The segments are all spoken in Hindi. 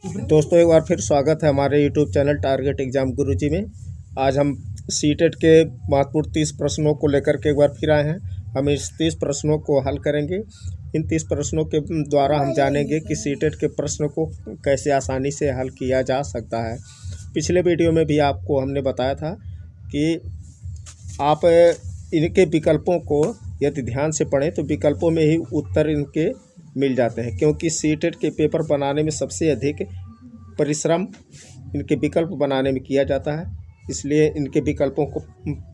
दोस्तों, एक बार फिर स्वागत है हमारे यूट्यूब चैनल टारगेट एग्जाम गुरुजी में। आज हम सीटेट के महत्वपूर्ण 30 प्रश्नों को लेकर के एक बार फिर आए हैं। हम इस 30 प्रश्नों को हल करेंगे। इन 30 प्रश्नों के द्वारा हम जानेंगे कि सीटेट के प्रश्न को कैसे आसानी से हल किया जा सकता है। पिछले वीडियो में भी आपको हमने बताया था कि आप इनके विकल्पों को यदि ध्यान से पढ़ें तो विकल्पों में ही उत्तर इनके मिल जाते हैं, क्योंकि सीटेट के पेपर बनाने में सबसे अधिक परिश्रम इनके विकल्प बनाने में किया जाता है। इसलिए इनके विकल्पों को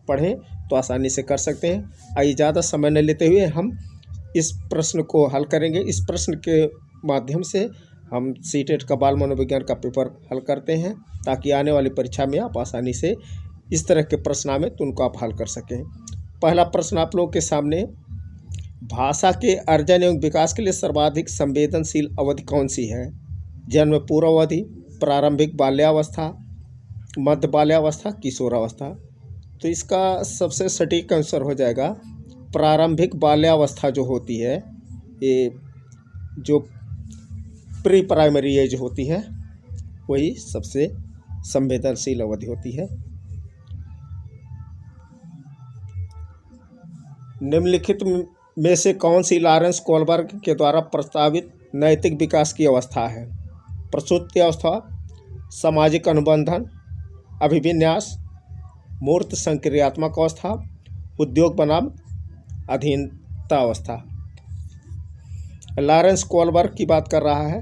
पढ़ें तो आसानी से कर सकते हैं। आइए ज़्यादा समय न लेते हुए हम इस प्रश्न को हल करेंगे। इस प्रश्न के माध्यम से हम सीटेट का बाल मनोविज्ञान का पेपर हल करते हैं, ताकि आने वाली परीक्षा में आप आसानी से इस तरह के प्रश्न आए तो उनको आप हल कर सकें। पहला प्रश्न आप लोगों के सामने, भाषा के अर्जन एवं विकास के लिए सर्वाधिक संवेदनशील अवधि कौन सी है? जन्म पूर्व अवधि, प्रारंभिक बाल्यावस्था, मध्य बाल्यावस्था, किशोरावस्था। तो इसका सबसे सटीक आंसर हो जाएगा प्रारंभिक बाल्यावस्था जो होती है, ये जो प्री प्राइमरी एज होती है, वही सबसे संवेदनशील अवधि होती है। निम्नलिखित में से कौन सी लॉरेंस कोलबर्ग के द्वारा प्रस्तावित नैतिक विकास की अवस्था है? प्रसूति अवस्था, सामाजिक अनुबंधन, अभिविन्यास, मूर्त संक्रियात्मक अवस्था, उद्योग बनाम अधीनता अवस्था। लॉरेंस कोलबर्ग की बात कर रहा है,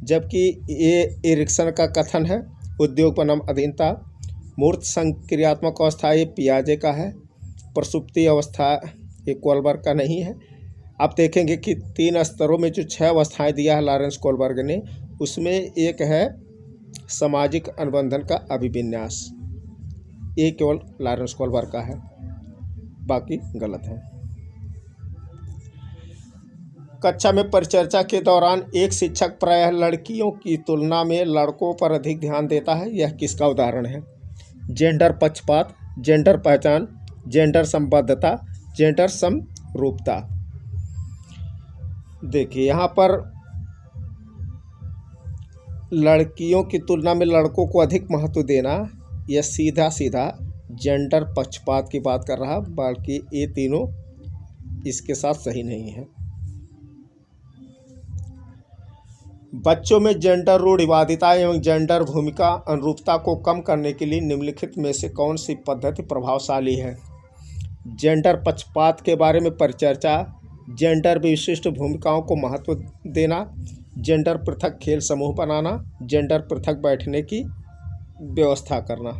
जबकि ये एरिक्सन का कथन है उद्योग बनाम अधीनता। मूर्त संक्रियात्मक अवस्था ये पियाजे का है। प्रसुप्ति अवस्था ये कोलबर्ग का नहीं है। आप देखेंगे कि 3 स्तरों में जो 6 अवस्थाएं दिया है लॉरेंस कोलबर्ग ने, उसमें एक है सामाजिक अनुबंधन का अभिविन्यास। ये केवल लॉरेंस कोलबर्ग का है, बाकी गलत है। कक्षा में परिचर्चा के दौरान एक शिक्षक प्रायः लड़कियों की तुलना में लड़कों पर अधिक ध्यान देता है। यह किसका उदाहरण है? जेंडर पक्षपात, जेंडर पहचान, जेंडर संबद्धता, जेंडर समरूपता। देखिए, यहाँ पर लड़कियों की तुलना में लड़कों को अधिक महत्व देना, यह सीधा सीधा जेंडर पक्षपात की बात कर रहा, बल्कि ये तीनों इसके साथ सही नहीं है। बच्चों में जेंडर रूढ़िवादिता एवं जेंडर भूमिका अनुरूपता को कम करने के लिए निम्नलिखित में से कौन सी पद्धति प्रभावशाली है? जेंडर पक्षपात के बारे में परिचर्चा, जेंडर विशिष्ट भूमिकाओं को महत्व देना, जेंडर पृथक खेल समूह बनाना, जेंडर पृथक बैठने की व्यवस्था करना।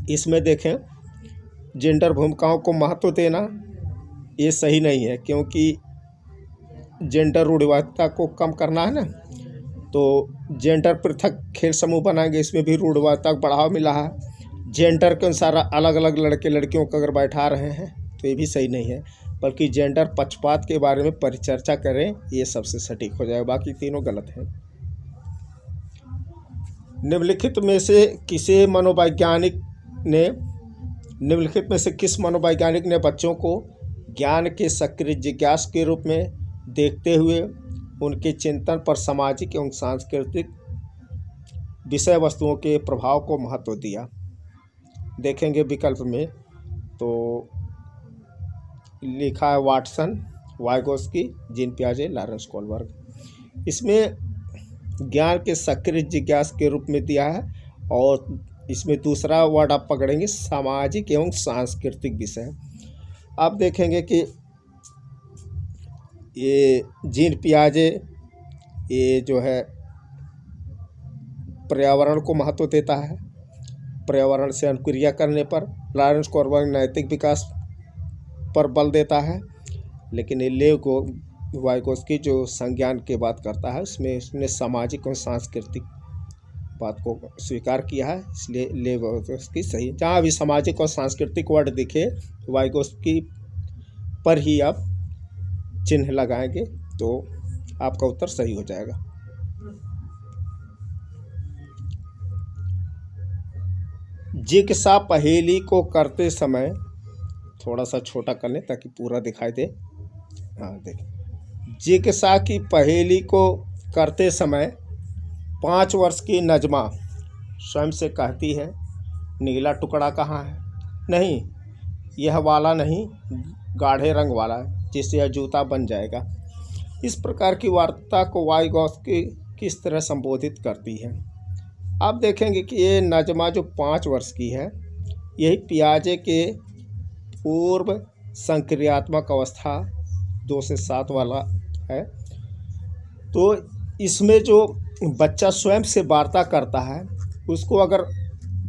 इसमें देखें, जेंडर भूमिकाओं को महत्व देना ये सही नहीं है, क्योंकि जेंडर रूढ़िवादिता को कम करना है ना, तो जेंडर पृथक खेल समूह बनाएंगे, इसमें भी रूढ़िवादिता को बढ़ावा मिला है। जेंडर के अनुसार अलग अलग लड़के लड़कियों को अगर बैठा रहे हैं तो ये भी सही नहीं है, बल्कि जेंडर पक्षपात के बारे में परिचर्चा करें, ये सबसे सटीक हो जाएगा। बाकी तीनों गलत हैं। निम्नलिखित में से किस मनोवैज्ञानिक ने बच्चों को ज्ञान के सक्रिय जिज्ञास के रूप में देखते हुए उनके चिंतन पर सामाजिक एवं सांस्कृतिक विषय वस्तुओं के प्रभाव को महत्व दिया? देखेंगे विकल्प में तो लिखा है वाटसन, वाइगोस्की, जीन पियाजे, लॉरेंस कोलबर्ग। इसमें ज्ञान के सक्रिय जिज्ञास के रूप में दिया है, और इसमें दूसरा वर्ड आप पकड़ेंगे सामाजिक एवं सांस्कृतिक विषय। आप देखेंगे कि ये जीन पियाजे ये जो है पर्यावरण को महत्व देता है, पर्यावरण से अनुक्रिया करने पर। लॉरेंस कोलबर्ग नैतिक विकास पर बल देता है, लेकिन ये लेव वाइगोस्की जो संज्ञान की बात करता है, उसमें उसने सामाजिक और सांस्कृतिक बात को स्वीकार किया है, इसलिए लेव वाइगोस्की सही। जहाँ भी सामाजिक और सांस्कृतिक वर्ड दिखे वाइगोस्की पर ही आप चिन्ह लगाएंगे तो आपका उत्तर सही हो जाएगा। जिग्सा पहेली को करते समय, थोड़ा सा छोटा कर लें ताकि पूरा दिखाई दे। हाँ देखिए, जिग्सा की पहेली को करते समय 5 वर्ष की नजमा स्वयं से कहती है, नीला टुकड़ा कहाँ है? नहीं, यह वाला नहीं, गाढ़े रंग वाला है, जिससे यह जूता बन जाएगा। इस प्रकार की वार्ता को वाइगोत्स्की किस तरह संबोधित करती है? आप देखेंगे कि ये नजमा जो 5 वर्ष की है, यही पियाजे के पूर्व संक्रियात्मक अवस्था 2 से 7 वाला है। तो इसमें जो बच्चा स्वयं से वार्ता करता है, उसको अगर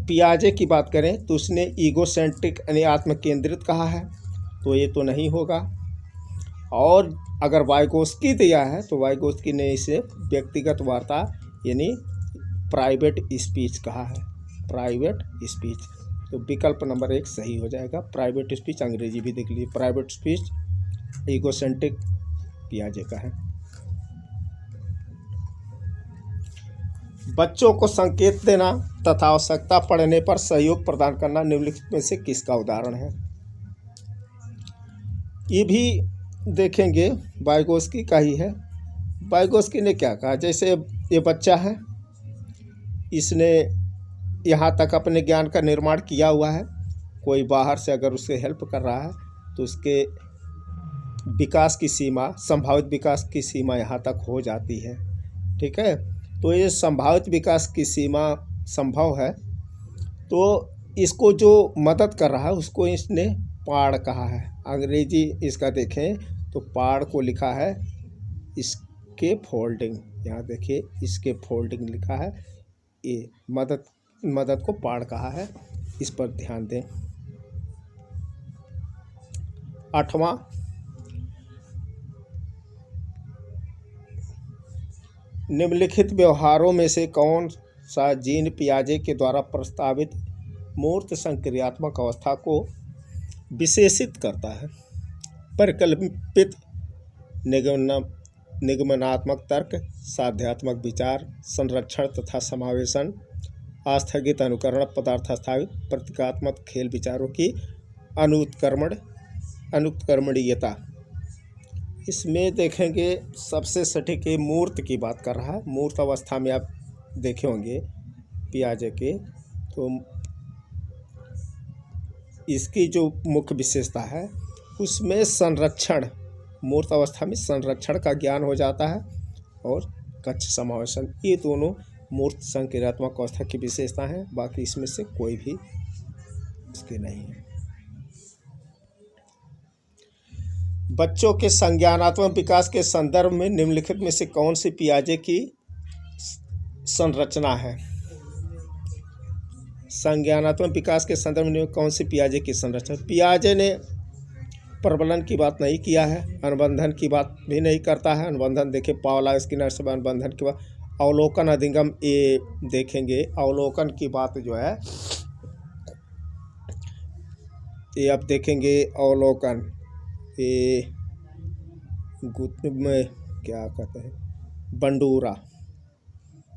पियाजे की बात करें तो उसने ईगोसेंट्रिक यानी आत्मकेंद्रित कहा है, तो ये तो नहीं होगा। और अगर वाइगोत्स्की दिया है तो वाइगोत्स्की ने इसे व्यक्तिगत वार्ता यानी प्राइवेट स्पीच कहा है, प्राइवेट स्पीच। तो विकल्प नंबर 1 सही हो जाएगा। प्राइवेट स्पीच अंग्रेजी भी देख लीजिए, प्राइवेट स्पीच ईगोसेंट्रिक पियाजे का है। बच्चों को संकेत देना तथा आवश्यकता पड़ने पर सहयोग प्रदान करना निम्नलिखित में से किसका उदाहरण है? ये भी देखेंगे वाइगोत्स्की का ही है। वाइगोत्स्की ने क्या कहा, जैसे ये बच्चा है, इसने यहाँ तक अपने ज्ञान का निर्माण किया हुआ है, कोई बाहर से अगर उससे हेल्प कर रहा है तो उसके विकास की सीमा, संभावित विकास की सीमा यहाँ तक हो जाती है। ठीक है, तो ये संभावित विकास की सीमा संभव है, तो इसको जो मदद कर रहा है उसको इसने पाड़ कहा है। अंग्रेजी इसका देखें तो पाड़ को लिखा है इसके फोल्डिंग, यहाँ देखिए इसके फोल्डिंग लिखा है, ये मदद को पाड़ कहा है, इस पर ध्यान दें। 8वां, निम्नलिखित व्यवहारों में से कौन सा जीन पियाजे के द्वारा प्रस्तावित मूर्त संक्रियात्मक अवस्था को विशेषित करता है? परिकल्पित निगमनात्मक तर्क, साध्यात्मक विचार, संरक्षण तथा समावेशन, आस्थगित अनुकरण, पदार्थ स्थापित, प्रतीकात्मक खेल विचारों की अनुत्कर्मणीयता। इसमें देखेंगे सबसे सटीक मूर्त की बात कर रहा है। मूर्त अवस्था में आप देखे होंगे पियाजे के, तो इसकी जो मुख्य विशेषता है उसमें संरक्षण, मूर्त अवस्था में संरक्षण का ज्ञान हो जाता है और कक्ष समावेशन, ये दोनों मूर्त संक्रियात्मक अवस्था की विशेषता हैं। बाकी इसमें से कोई भी इसके नहीं है। बच्चों के संज्ञानात्मक विकास के संदर्भ में निम्नलिखित में से कौन सी पियाजे की संरचना है? संज्ञानात्मक विकास के संदर्भ में कौन सी पियाजे की संरचना? पियाजे ने प्रबलन की बात नहीं किया है, अनुबंधन की बात भी नहीं करता है। अनुबंधन देखे पावला स्किनर से अनुबंधन की बात, अवलोकन अधिगम ये देखेंगे, अवलोकन की बात जो है ये आप देखेंगे, अवलोकन ये में क्या कहते हैं,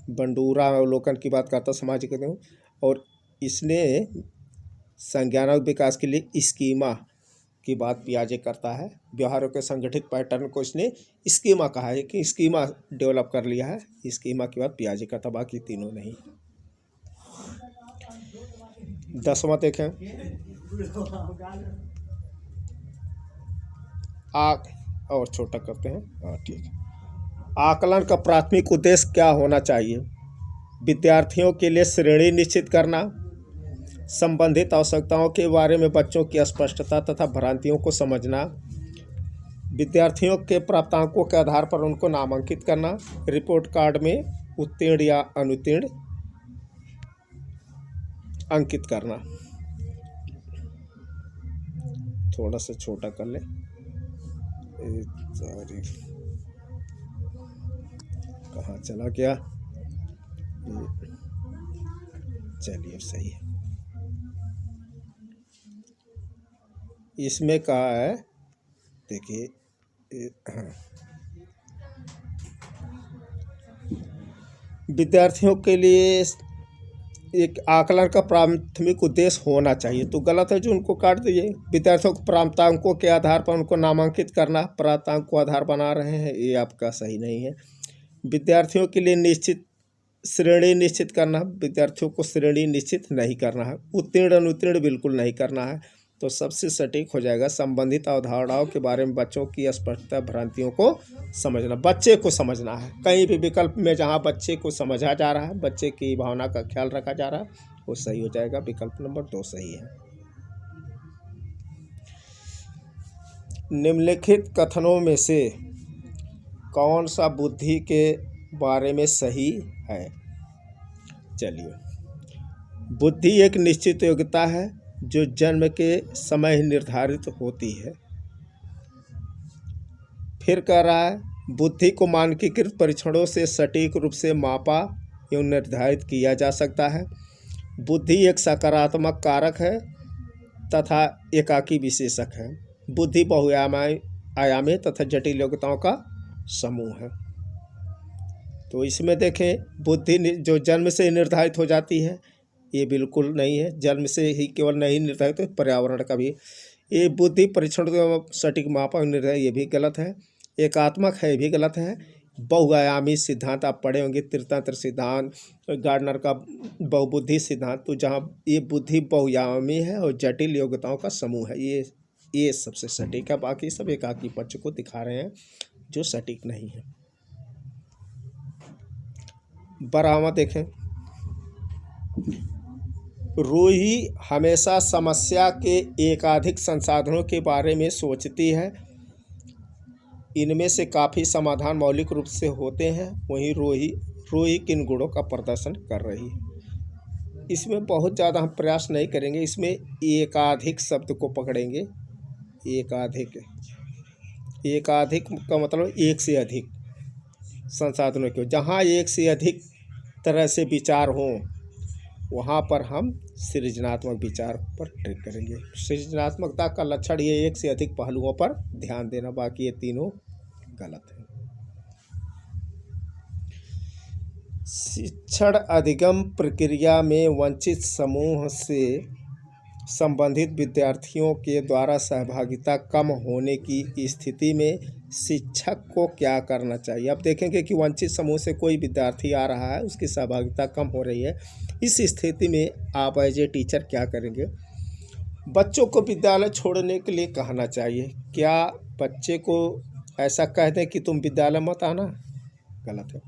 बंडूरा अवलोकन की बात करता सामाजिक हूँ। और इसने संज्ञानात्मक विकास के लिए स्कीमा की बात पियाजे करता है। व्यवहारों के संगठित पैटर्न को इसने स्कीमा कहा है कि स्कीमा डेवलप कर लिया है, स्कीमा की बात पियाजे करता, बाकी तीनों नहीं। 10वां देखें, और छोटा करते हैं, हाँ ठीक है। आकलन का प्राथमिक उद्देश्य क्या होना चाहिए? विद्यार्थियों के लिए श्रेणी निश्चित करना, संबंधित आवश्यकताओं के बारे में बच्चों की स्पष्टता तथा भ्रांतियों को समझना, विद्यार्थियों के प्राप्तांकों के आधार पर उनको नामांकित करना, रिपोर्ट कार्ड में उत्तीर्ण या अनुत्तीर्ण अंकित करना। थोड़ा सा छोटा कर ले, सॉरी कहाँ चला गया, चलिए सही है। इसमें कहा है, देखिए विद्यार्थियों के लिए एक आकलन का प्राथमिक उद्देश्य होना चाहिए, तो गलत है जो उनको काट दीजिए। विद्यार्थियों को प्राप्तांकों के आधार पर उनको नामांकित करना, प्राप्तांक को आधार बना रहे हैं, ये आपका सही नहीं है। विद्यार्थियों के लिए निश्चित श्रेणी निश्चित करना, विद्यार्थियों को श्रेणी निश्चित नहीं करना है। उत्तीर्ण अनुत्तीर्ण बिल्कुल नहीं करना है। तो सबसे सटीक हो जाएगा संबंधित अवधारणाओं के बारे में बच्चों की स्पष्टता भ्रांतियों को समझना, बच्चे को समझना है। कहीं भी विकल्प में जहाँ बच्चे को समझा जा रहा है, बच्चे की भावना का ख्याल रखा जा रहा है, वो सही हो जाएगा। विकल्प नंबर 2 सही है। निम्नलिखित कथनों में से कौन सा बुद्धि के बारे में सही है? चलिए, बुद्धि एक निश्चित योग्यता है जो जन्म के समय ही निर्धारित होती है। फिर कह रहा है, बुद्धि को मानकीकृत परीक्षणों से सटीक रूप से मापा एवं निर्धारित किया जा सकता है। बुद्धि एक सकारात्मक कारक है तथा एकाकी विशेषक है। बुद्धि बहुआयामी तथा जटिल योग्यताओं का समूह है। तो इसमें देखें, बुद्धि जो जन्म से निर्धारित हो जाती है, ये बिल्कुल नहीं है। जन्म से ही केवल नहीं निर्धारित, तो पर्यावरण का भी ये बुद्धि परीक्षण सटीक मापा निर्धारित, ये भी गलत है। एकात्मक है, ये भी गलत है। बहुआयामी सिद्धांत आप पढ़े होंगे, तीर्थंत्र सिद्धांत, गार्डनर का बहुबुद्धि सिद्धांत। तो जहाँ ये बुद्धि बहुआयामी है और जटिल योग्यताओं का समूह है, ये सबसे सटीक है। बाकी सब एकाकी पक्ष को दिखा रहे हैं जो सटीक नहीं है। बरामा देखें, रूही हमेशा समस्या के एकाधिक संसाधनों के बारे में सोचती है। इनमें से काफ़ी समाधान मौलिक रूप से होते हैं। वहीं रूही किन गुणों का प्रदर्शन कर रही है? इसमें बहुत ज़्यादा हम प्रयास नहीं करेंगे। इसमें एकाधिक शब्द को पकड़ेंगे। एकाधिक का मतलब एक से अधिक संसाधनों के, जहाँ एक से अधिक तरह से विचार हों वहाँ पर हम सृजनात्मक विचार पर ट्रिक करेंगे। सृजनात्मकता का लक्षण ये एक से अधिक पहलुओं पर ध्यान देना, बाकी ये तीनों गलत है। शिक्षण अधिगम प्रक्रिया में वंचित समूह से संबंधित विद्यार्थियों के द्वारा सहभागिता कम होने की स्थिति में शिक्षक को क्या करना चाहिए? अब देखेंगे कि वंचित समूह से कोई विद्यार्थी आ रहा है, उसकी सहभागिता कम हो रही है। इस स्थिति में आप एज ए टीचर क्या करेंगे? बच्चों को विद्यालय छोड़ने के लिए कहना चाहिए। क्या बच्चे को ऐसा कह दें कि तुम विद्यालय मत आना? गलत है।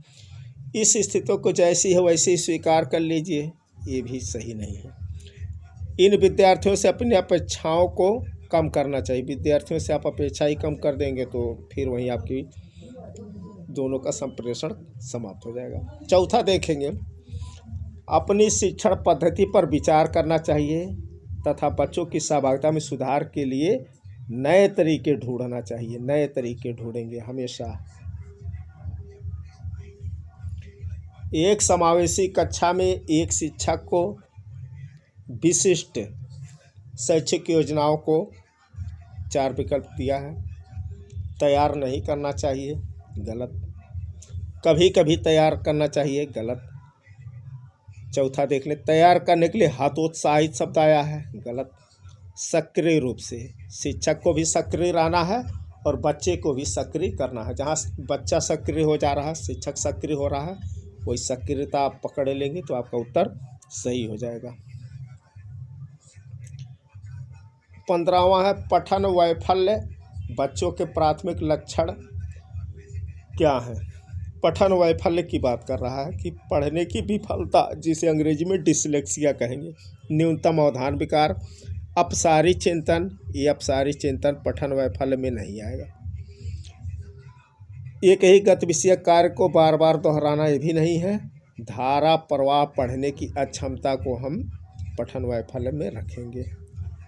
इस स्थिति को जैसी है वैसे ही स्वीकार कर लीजिए, ये भी सही नहीं है। इन विद्यार्थियों से अपनी अपेक्षाओं को कम करना चाहिए। विद्यार्थियों से आप अपेक्षा ही कम कर देंगे तो फिर वहीं आपकी दोनों का संप्रेषण समाप्त हो जाएगा। चौथा देखेंगे, अपनी शिक्षण पद्धति पर विचार करना चाहिए तथा बच्चों की सहभागिता में सुधार के लिए नए तरीके ढूंढना चाहिए। नए तरीके ढूंढेंगे हमेशा। एक समावेशी कक्षा में एक शिक्षक को विशिष्ट शैक्षिक योजनाओं को 4 विकल्प दिया है। तैयार नहीं करना चाहिए, गलत। कभी कभी तैयार करना चाहिए, गलत। चौथा देख लें, तैयार करने के लिए हतोत्साहित शब्द आया है, गलत। सक्रिय रूप से, शिक्षक को भी सक्रिय रहना है और बच्चे को भी सक्रिय करना है। जहाँ बच्चा सक्रिय हो जा रहा है, शिक्षक सक्रिय हो रहा है, वही सक्रियता आप पकड़ लेंगे तो आपका उत्तर सही हो जाएगा। 15वां है, पठन वैफल्य बच्चों के प्राथमिक लक्षण क्या है? पठन वैफल्य की बात कर रहा है कि पढ़ने की विफलता, जिसे अंग्रेजी में डिसलेक्सिया कहेंगे। न्यूनतम अवधान विकार, अपसारी चिंतन। ये अपसारी चिंतन पठन वैफल्य में नहीं आएगा। एक ही गत विषयक कार्य को बार बार दोहराना, ये भी नहीं है। धारा प्रवाह पढ़ने की अक्षमता को हम पठन वैफल्य में रखेंगे।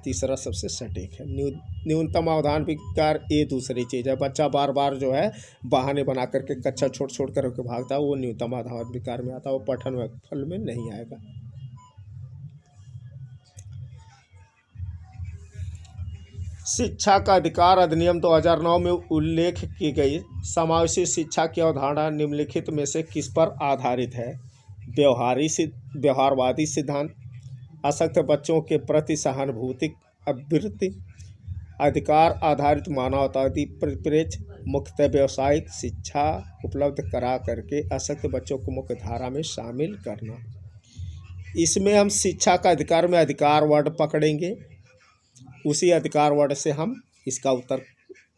तीसरा सबसे सटीक है। न्यूनतम अवधान विकार ये दूसरी चीज़ है। बच्चा बार बार जो है बहाने बना करके कक्षा छोड़ कर भागता है, वो न्यूनतम अवधान विकार में आता है, वो पठन वैफल्य में नहीं आएगा। शिक्षा का अधिकार अधिनियम 2009 में उल्लेख की गई समावेशी शिक्षा की अवधारणा निम्नलिखित में से किस पर आधारित है? व्यवहारवादी सिद्धांत, अशक्त बच्चों के प्रति सहानुभूति अभिवृत्ति, अधिकार आधारित मानवतावादी परिप्रेक्ष्य, मुख्यतः व्यावसायिक शिक्षा उपलब्ध करा करके अशक्त बच्चों को मुख्य धारा में शामिल करना। इसमें हम शिक्षा का अधिकार में अधिकार वर्ड पकड़ेंगे, उसी अधिकार वर्ड से हम इसका उत्तर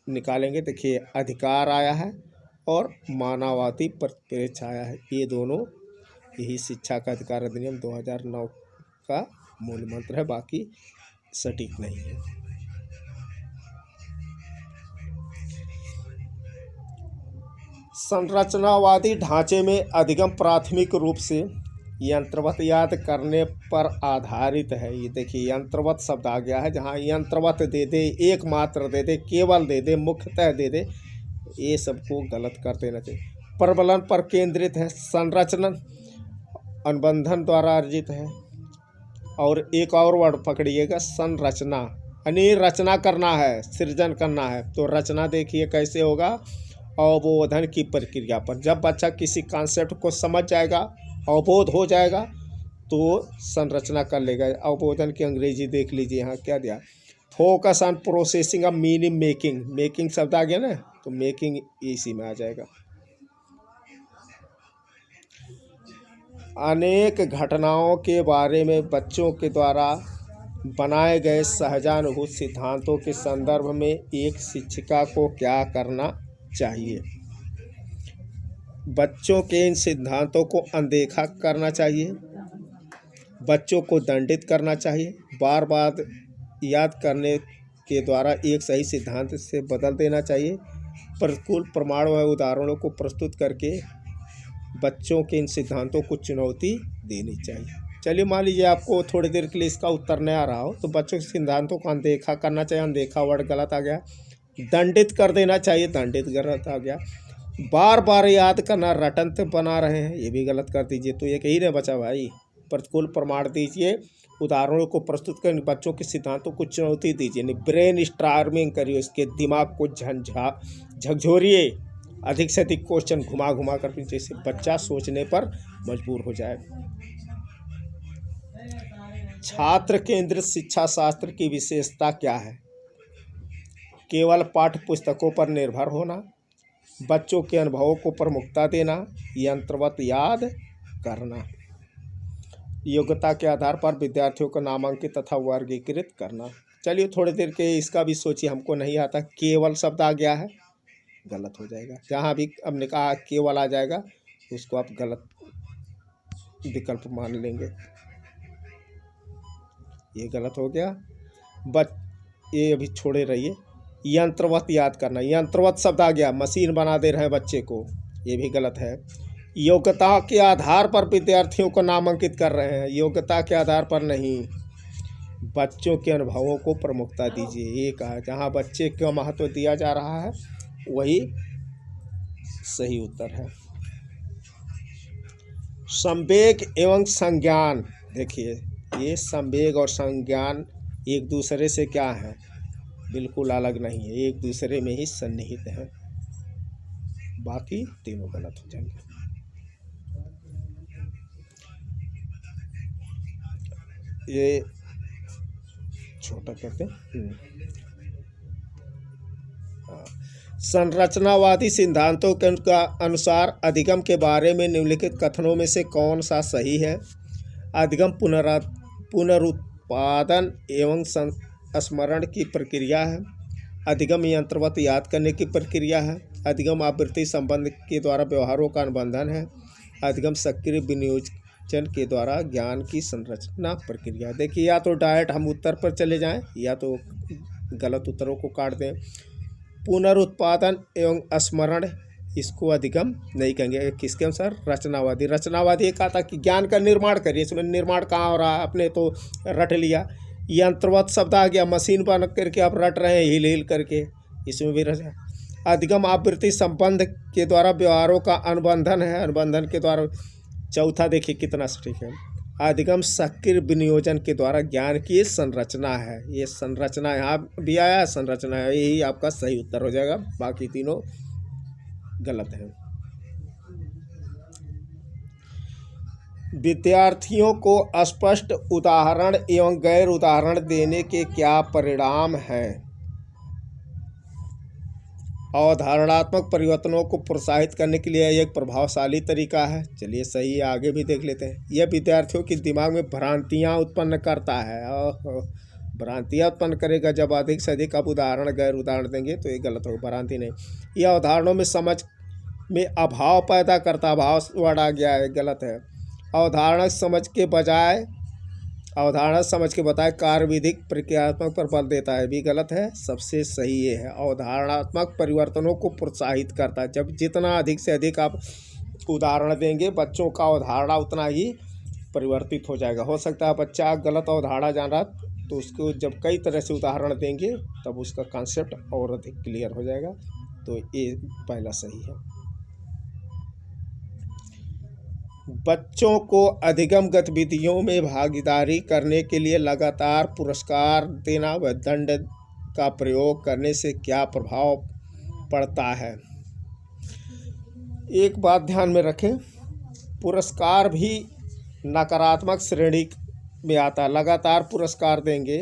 निकालेंगे। देखिए अधिकार आया है और मानववादी परिप्रेक्ष्य आया है, ये दोनों यही शिक्षा का अधिकार अधिनियम 2009 का मूल मंत्र है, बाकी सटीक नहीं है। संरचनावादी ढांचे में अधिगम प्राथमिक रूप से यंत्रवत याद करने पर आधारित है। ये देखिए यंत्रवत शब्द आ गया है, जहाँ यंत्रवत दे दे, एकमात्र दे दे, केवल दे दे, मुख्यतः दे दे, ये सबको गलत कर देना चाहिए। प्रबलन पर केंद्रित है। संरचना अनुबंधन द्वारा अर्जित है। और एक और वर्ड पकड़िएगा, संरचना, यानी रचना करना है, सृजन करना है। तो रचना देखिए कैसे होगा, अवबोधन की प्रक्रिया पर। जब बच्चा किसी कॉन्सेप्ट को समझ जाएगा, अवबोध हो जाएगा, तो संरचना कर लेगा। अवबोधन की अंग्रेजी देख लीजिए, यहाँ क्या दिया, focus on processing of meaning making. Making शब्द आ गया ना, तो मेकिंग इसी में आ जाएगा। अनेक घटनाओं के बारे में बच्चों के द्वारा बनाए गए सहजानुभूत सिद्धांतों के संदर्भ में एक शिक्षिका को क्या करना चाहिए। बच्चों के इन सिद्धांतों को अनदेखा करना चाहिए, बच्चों को दंडित करना चाहिए, बार बार याद करने के द्वारा एक सही सिद्धांत से बदल देना चाहिए, प्रतिकूल प्रमाण व उदाहरणों को प्रस्तुत करके बच्चों के इन सिद्धांतों को चुनौती देनी चाहिए। चलिए मान लीजिए आपको थोड़ी देर के लिए इसका उत्तर नहीं आ रहा हो, तो बच्चों के सिद्धांतों को अनदेखा करना चाहिए, अनदेखा वर्ड गलत आ गया। दंडित कर देना चाहिए, दंडित गलत आ गया। बार बार याद करना, रटंत बना रहे हैं, ये भी गलत कर दीजिए। तो ये कही नहीं बचा भाई, प्रतिकूल प्रमाण दीजिए, उदाहरणों को प्रस्तुत कर बच्चों के सिद्धांतों को चुनौती दीजिए। ब्रेन स्टॉर्मिंग करिए, उसके दिमाग को झकझोरिए, अधिक से अधिक क्वेश्चन घुमा घुमा कर, जैसे बच्चा सोचने पर मजबूर हो जाए। छात्र केंद्रित शिक्षा शास्त्र की विशेषता क्या है। केवल पाठ्य पुस्तकों पर निर्भर होना, बच्चों के अनुभवों को प्रमुखता देना, यंत्रवत याद करना, योग्यता के आधार पर विद्यार्थियों को नामांकित तथा वर्गीकृत करना। चलिए थोड़ी देर के इसका भी सोचिए, हमको नहीं आता, केवल शब्द आ गया है, गलत हो जाएगा। जहाँ भी हमने कहा केवल आ जाएगा, उसको आप गलत विकल्प मान लेंगे, ये गलत हो गया। ये अभी छोड़े रहिए। यंत्रवत याद करना, यंत्रवत शब्द आ गया, मशीन बना दे रहे हैं बच्चे को, ये भी गलत है। योग्यता के आधार पर विद्यार्थियों को नामांकित कर रहे हैं, योग्यता के आधार पर नहीं, बच्चों के अनुभवों को प्रमुखता दीजिए, ये कहा। जहाँ बच्चे को महत्व दिया जा रहा है वही सही उत्तर है। संवेग एवं संज्ञान, देखिए ये संवेग और संज्ञान एक दूसरे से क्या है, बिल्कुल अलग नहीं है, एक दूसरे में ही सन्निहित है। बाकी तीनों गलत हो जाएंगे। ये छोटा करते हैं। संरचनावादी सिद्धांतों के अनुसार अधिगम के बारे में निम्नलिखित कथनों में से कौन सा सही है। अधिगम पुनरुत्पादन एवं स्मरण की प्रक्रिया है। अधिगम यंत्रवत याद करने की प्रक्रिया है। अधिगम आवृत्ति संबंध के द्वारा व्यवहारों का अनुबंधन है। अधिगम सक्रिय विनियोजन के द्वारा ज्ञान की संरचना प्रक्रिया। देखिए या तो डायरेक्ट हम उत्तर पर चले जाएं या तो गलत उत्तरों को काट दें। पुनरुत्पादन एवं स्मरण, इसको अधिगम नहीं कहेंगे। किसके अनुसार, रचनावादी। रचनावादी एक आता कि ज्ञान का निर्माण करिए, इसमें निर्माण कहाँ हो रहा है, आपने तो रट लिया। यंत्रवत शब्द आ गया, मशीन बन करके आप रट रहे हैं हिल हिल करके, इसमें भी रचा। अधिगम आवृत्ति संबंध के द्वारा व्यवहारों का अनुबंधन है, अनुबंधन के द्वारा। चौथा देखिए कितना सटीक है, अधिगम सक्रिय विनियोजन के द्वारा ज्ञान की संरचना है। ये संरचना यहाँ भी आया, संरचना है, यही आपका सही उत्तर हो जाएगा। बाकी तीनों गलत हैं। विद्यार्थियों को स्पष्ट उदाहरण एवं गैर उदाहरण देने के क्या परिणाम हैं। अवधारणात्मक परिवर्तनों को प्रोत्साहित करने के लिए एक प्रभावशाली तरीका है। चलिए सही है, आगे भी देख लेते हैं। यह विद्यार्थियों के दिमाग में भ्रांतियाँ उत्पन्न करता है। भ्रांतियाँ उत्पन्न करेगा जब अधिक से अधिक आप उदाहरण गैर उदाहरण देंगे तो ये गलत होगा, भ्रांति नहीं। यह अवधारणाओं में समझ में अभाव पैदा करता, अभाव वर्ड आ गया है, गलत है। अवधारणा समझ के बजाय कार्यविधिक प्रक्रियात्मक पर बल देता है, भी गलत है। सबसे सही ये है, अवधारणात्मक परिवर्तनों को प्रोत्साहित करता है। जब जितना अधिक से अधिक आप उदाहरण देंगे बच्चों का अवधारणा उतना ही परिवर्तित हो जाएगा। हो सकता है बच्चा गलत अवधारणा जान रहा तो उसको जब कई तरह से उदाहरण देंगे तब उसका कॉन्सेप्ट और अधिक क्लियर हो जाएगा। तो ये पहला सही है। बच्चों को अधिगम गतिविधियों में भागीदारी करने के लिए लगातार पुरस्कार देना व दंड का प्रयोग करने से क्या प्रभाव पड़ता है। एक बात ध्यान में रखें, पुरस्कार भी नकारात्मक श्रेणी में आता है। लगातार पुरस्कार देंगे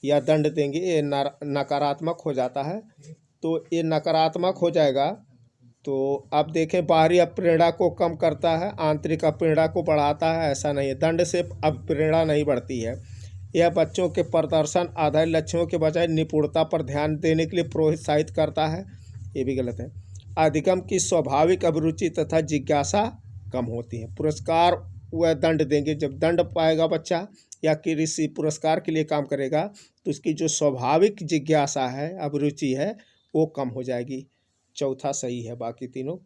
या दंड देंगे ये नकारात्मक हो जाता है। तो ये नकारात्मक हो जाएगा तो आप देखें, बाहरी अप्रेरणा को कम करता है, आंतरिक अप्रेरणा को बढ़ाता है, ऐसा नहीं है। दंड से अप्रेरणा नहीं बढ़ती है। यह बच्चों के प्रदर्शन आधारित लक्ष्यों के बजाय निपुणता पर ध्यान देने के लिए प्रोत्साहित करता है, ये भी गलत है। अधिगम की स्वाभाविक अभिरुचि तथा जिज्ञासा कम होती है। पुरस्कार व दंड देंगे, जब दंड पाएगा बच्चा या किसी पुरस्कार के लिए काम करेगा तो उसकी जो स्वाभाविक जिज्ञासा है, अभिरुचि है, वो कम हो जाएगी। चौथा सही है, बाकी तीनों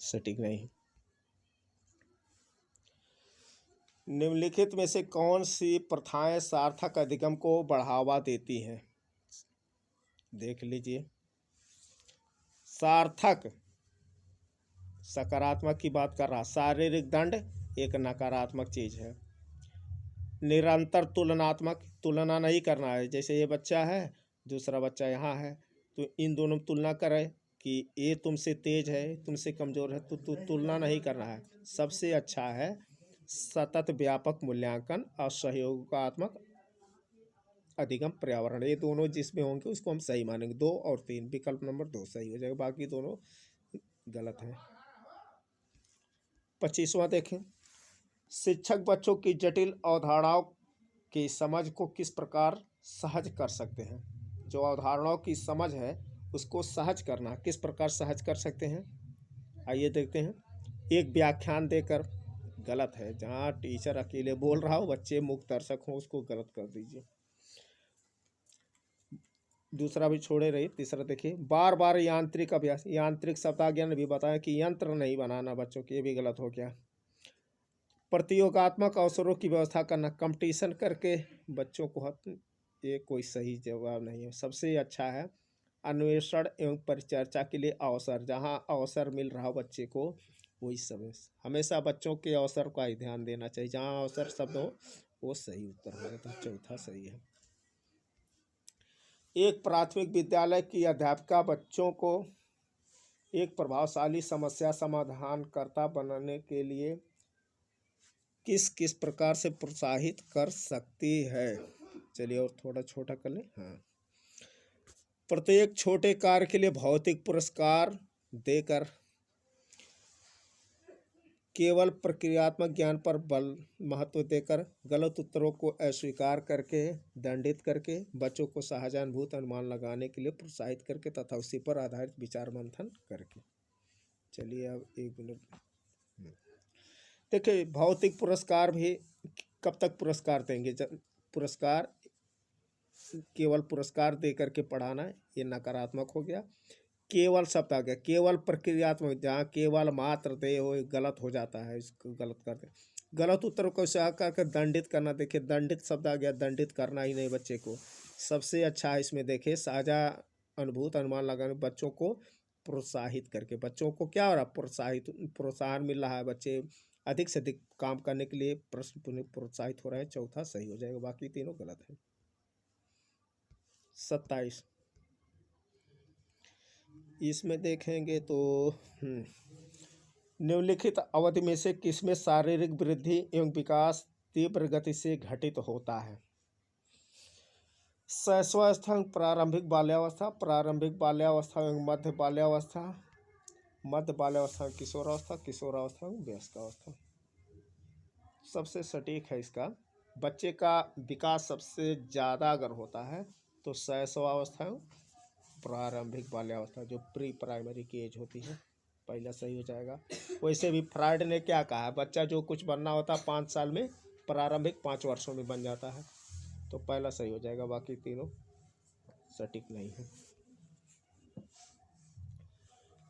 सटीक नहीं। निम्नलिखित में से कौन सी प्रथाएं सार्थक अधिगम को बढ़ावा देती हैं। देख लीजिए, सार्थक सकारात्मक की बात कर रहा, शारीरिक दंड एक नकारात्मक चीज है। निरंतर तुलनात्मक, तुलना नहीं करना है। जैसे ये बच्चा है, दूसरा बच्चा यहाँ है, तो इन दोनों तुलना करें कि ये तुमसे तेज है, तुमसे कमज़ोर है, तो तुलना नहीं करना है। सबसे अच्छा है सतत व्यापक मूल्यांकन और सहयोगात्मक अधिगम पर्यावरण। ये दोनों जिसमें होंगे उसको हम सही मानेंगे। 2 और 3, विकल्प नंबर 2 सही हो जाएगा, बाकी दोनों गलत हैं। 25वां देखें, शिक्षक बच्चों की जटिल अवधारणाओं की समझ को किस प्रकार सहज कर सकते हैं। जो अवधारणाओं की समझ है उसको सहज करना, किस प्रकार सहज कर सकते हैं, आइए देखते हैं। एक व्याख्यान देकर, गलत है। जहाँ टीचर अकेले बोल रहा हो, बच्चे मुख्य दर्शक हों, उसको गलत कर दीजिए। दूसरा भी छोड़े रही। तीसरा देखिए, बार बार यांत्रिक अभ्यास, यांत्रिक शब्दाज्ञान भी बताया कि यंत्र नहीं बनाना बच्चों के, ये भी गलत हो गया। प्रतियोगात्मक अवसरों की व्यवस्था करना, कंपटीशन करके बच्चों को, ये कोई सही जवाब नहीं है। सबसे अच्छा है अन्वेषण एवं परिचर्चा के लिए अवसर, जहाँ अवसर मिल रहा हो बच्चे को वही सब। हमेशा बच्चों के अवसर का ही ध्यान देना चाहिए, जहाँ अवसर शब्द हो वो सही उत्तर होगा। तो चौथा सही है। एक प्राथमिक विद्यालय की अध्यापिका बच्चों को एक प्रभावशाली समस्या समाधानकर्ता बनाने के लिए किस किस प्रकार से प्रोत्साहित कर सकती है। चलिए और थोड़ा छोटा कर लें। हाँ, प्रत्येक छोटे कार्य के लिए भौतिक पुरस्कार देकर, केवल प्रक्रियात्मक ज्ञान पर बल महत्व देकर, गलत उत्तरों को अस्वीकार करके, दंडित करके, बच्चों को सहजानुभूत अनुमान लगाने के लिए प्रोत्साहित करके तथा उसी पर आधारित विचार मंथन करके। चलिए अब 1 मिनट देखिए, भौतिक पुरस्कार भी कब तक पुरस्कार देंगे। जब पुरस्कार केवल पुरस्कार दे करके पढ़ाना, ये नकारात्मक हो गया। केवल शब्द आ गया, केवल प्रक्रियात्मक, जहाँ केवल मात्र दे हो गलत हो जाता है, इसको गलत करते। गलत उत्तर को सही करके दंडित करना, देखिए दंडित शब्द आ गया, दंडित करना ही नहीं बच्चे को। सबसे अच्छा है इसमें देखिए, साझा अनुभूत अनुमान लगाने, बच्चों को प्रोत्साहित करके। बच्चों को क्या हो रहा, प्रोत्साहन मिल रहा है, बच्चे अधिक से अधिक काम करने के लिए प्रश्न प्रोत्साहित हो रहे हैं। चौथा सही हो जाएगा, बाकी तीनों गलत है। 27 इसमें देखेंगे तो निम्नलिखित अवधि में से किसमें शारीरिक वृद्धि एवं विकास तीव्र गति से घटित होता है। शैशवावस्था एवं प्रारंभिक बाल्यावस्था, प्रारंभिक बाल्यावस्था एवं मध्य बाल्यावस्था, मध्य बाल्यावस्था एवं किशोरावस्था, किशोरावस्था एवं वयस्कावस्था। सबसे सटीक है इसका, बच्चे का विकास सबसे ज़्यादा अगर होता है तो शैशवावस्था एवं प्रारंभिक बाल्यावस्था, जो प्री प्राइमरी की एज होती है, पहला सही हो जाएगा। वैसे भी फ्राइड ने क्या कहा है, बच्चा जो कुछ बनना होता है 5 साल में, प्रारंभिक 5 वर्षों में बन जाता है, तो पहला सही हो जाएगा, बाकी तीनों सटीक नहीं है।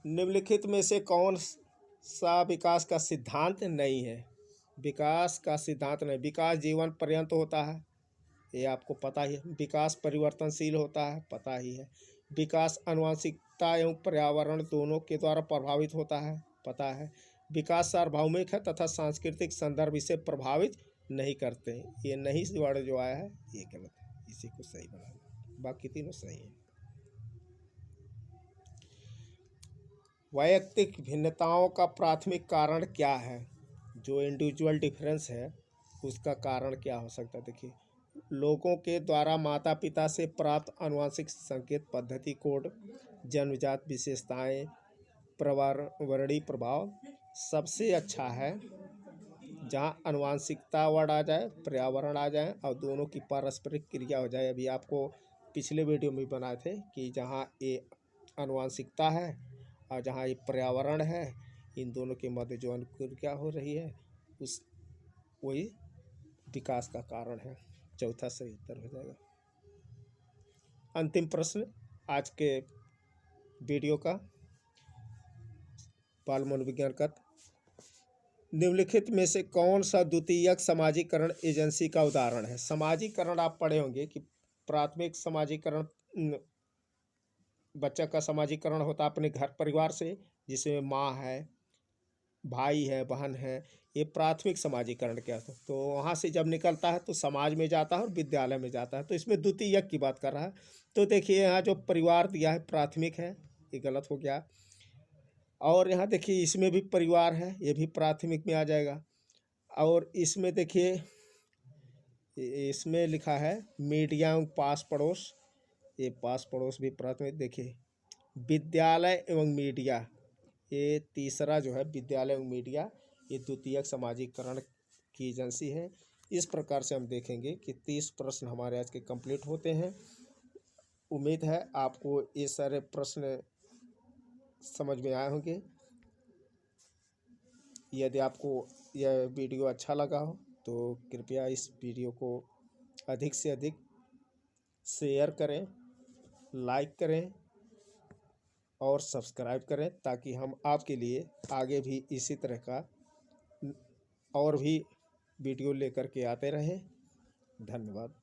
निम्नलिखित में से कौन सा विकास का सिद्धांत नहीं है? विकास का सिद्धांत नहीं, विकास जीवन पर्यंत होता है, ये आपको पता ही है। विकास परिवर्तनशील होता है, पता ही है। विकास आनुवंशिकता एवं पर्यावरण दोनों के द्वारा प्रभावित होता है, पता है। विकास सार्वभौमिक है तथा सांस्कृतिक संदर्भ इसे प्रभावित नहीं करते। ये नहीं वर्ड जो आया है ये गलत है, इसी को सही बनाना, बाकी तीनों सही है। वैयक्तिक भिन्नताओं का प्राथमिक कारण क्या है? जो इंडिविजुअल डिफरेंस है उसका कारण क्या हो सकता है? देखिए, लोगों के द्वारा माता पिता से प्राप्त आनुवंशिक संकेत पद्धति, कोड, जन्मजात विशेषताएं, पर्यावरणीय प्रभाव सबसे अच्छा है जहां आनुवंशिकता वर्ड आ जाए, पर्यावरण आ जाए और दोनों की पारस्परिक क्रिया हो जाए। अभी आपको पिछले वीडियो में बनाए थे कि जहां ये आनुवंशिकता है और जहां ये पर्यावरण है, इन दोनों के मध्य जो अनुक्रिया हो रही है उस वही विकास का कारण है। चौथा सही उत्तर हो जाएगा। अंतिम प्रश्न आज के वीडियो का, बाल मनोविज्ञान का, निम्नलिखित में से कौन सा द्वितीयक समाजीकरण एजेंसी का उदाहरण है? समाजीकरण आप पढ़े होंगे कि प्राथमिक समाजीकरण, बच्चा का समाजीकरण होता है अपने घर परिवार से, जिसमें माँ है, भाई है, बहन है, ये प्राथमिक समाजीकरण क्या है। तो वहाँ से जब निकलता है तो समाज में जाता है और विद्यालय में जाता है, तो इसमें द्वितीयक की बात कर रहा है। तो देखिए यहाँ जो परिवार दिया है प्राथमिक है, ये गलत हो गया। और यहाँ देखिए इसमें भी परिवार है, ये भी प्राथमिक में आ जाएगा। और इसमें देखिए इसमें लिखा है मीडिया एवं पास पड़ोस, ये पास पड़ोस भी प्राथमिक। देखिए विद्यालय एवं मीडिया, ये तीसरा जो है विद्यालय एवं मीडिया, ये द्वितीयक समाजीकरण की एजेंसी है। इस प्रकार से हम देखेंगे कि 30 प्रश्न हमारे आज के कंप्लीट होते हैं। उम्मीद है आपको ये सारे प्रश्न समझ में आए होंगे। यदि आपको यह वीडियो अच्छा लगा हो तो कृपया इस वीडियो को अधिक से अधिक शेयर करें, लाइक करें और सब्सक्राइब करें, ताकि हम आपके लिए आगे भी इसी तरह का और भी वीडियो लेकर के आते रहें। धन्यवाद।